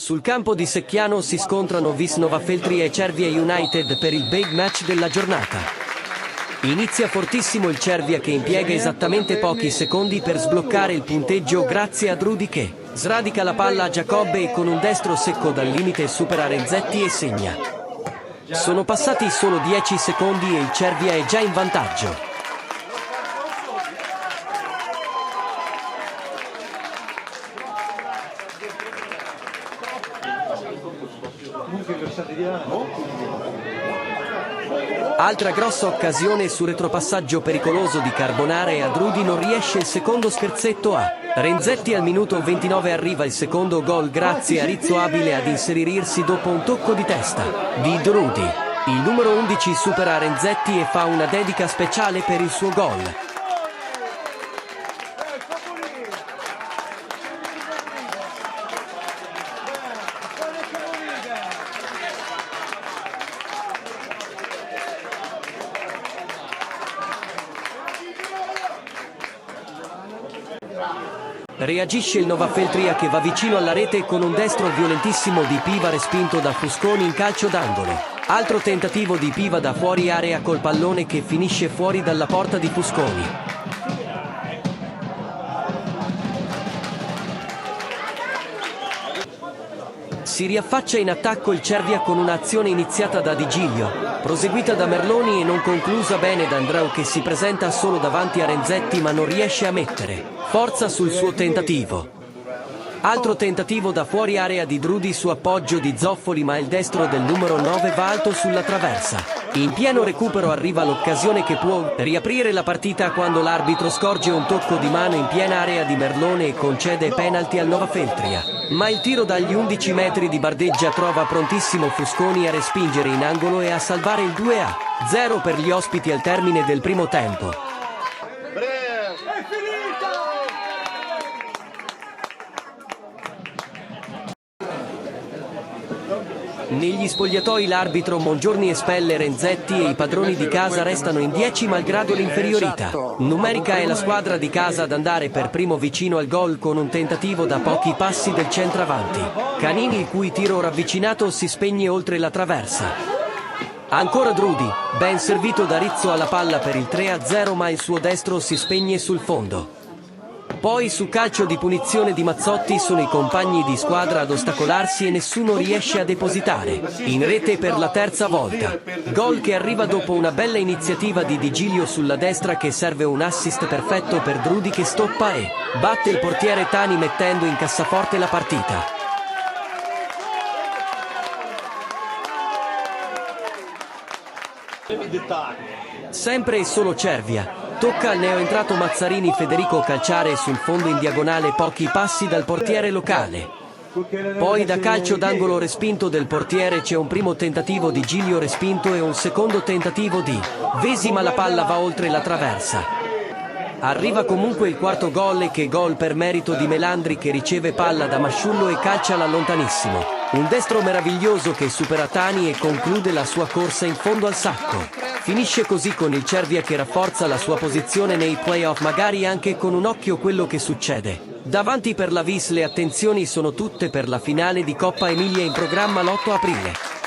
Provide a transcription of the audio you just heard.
Sul campo di Secchiano si scontrano Vis Nova Feltri e Cervia United per il big match della giornata. Inizia fortissimo il Cervia che impiega esattamente pochi secondi per sbloccare il punteggio grazie a Drudi che sradica la palla a Giacobbe e con un destro secco dal limite supera Renzetti e segna. Sono passati solo 10 secondi e il Cervia è già in vantaggio. Altra grossa occasione su retropassaggio pericoloso di Carbonara e a Drudi non riesce il secondo scherzetto a Renzetti. Al minuto 29 arriva il secondo gol grazie a Rizzo abile ad inserirsi dopo un tocco di testa di Drudi. Il numero 11 supera Renzetti e fa una dedica speciale per il suo gol. Reagisce il Nova Feltria che va vicino alla rete con un destro violentissimo di Piva respinto da Fusconi in calcio d'angolo. Altro tentativo di Piva da fuori area col pallone che finisce fuori dalla porta di Fusconi. Si riaffaccia in attacco il Cervia con un'azione iniziata da Di Giglio, proseguita da Merloni e non conclusa bene da Andreu che si presenta solo davanti a Renzetti ma non riesce a mettere forza sul suo tentativo. Altro tentativo da fuori area di Drudi su appoggio di Zoffoli ma il destro del numero 9 va alto sulla traversa. In pieno recupero arriva l'occasione che può riaprire la partita quando l'arbitro scorge un tocco di mano in piena area di Merlone e concede penalty al Nova Feltria. Ma il tiro dagli 11 metri di Bardeggia trova prontissimo Fusconi a respingere in angolo e a salvare il 2-0 per gli ospiti al termine del primo tempo. Negli spogliatoi l'arbitro Mongiorni espelle Renzetti e i padroni di casa restano in 10 malgrado l'inferiorità numerica. È la squadra di casa ad andare per primo vicino al gol con un tentativo da pochi passi del centravanti Canini, il cui tiro ravvicinato si spegne oltre la traversa. Ancora Drudi, ben servito da Rizzo alla palla per il 3-0 ma il suo destro si spegne sul fondo. Poi su calcio di punizione di Mazzotti sono i compagni di squadra ad ostacolarsi e nessuno riesce a depositare in rete per la terza volta. Gol che arriva dopo una bella iniziativa di Di Giglio sulla destra che serve un assist perfetto per Drudi che stoppa e batte il portiere Tani mettendo in cassaforte la partita. Sempre e solo Cervia. Tocca al neoentrato Mazzarini Federico calciare sul fondo in diagonale pochi passi dal portiere locale. Poi da calcio d'angolo respinto del portiere c'è un primo tentativo di Giglio respinto e un secondo tentativo di Vesi ma la palla va oltre la traversa. Arriva comunque il quarto gol e che gol per merito di Melandri che riceve palla da Masciullo e calciala lontanissimo. Un destro meraviglioso che supera Tani e conclude la sua corsa in fondo al sacco. Finisce così con il Cervia che rafforza la sua posizione nei playoff, magari anche con un occhio quello che succede davanti per la Vis. Le attenzioni sono tutte per la finale di Coppa Emilia in programma l'8 aprile.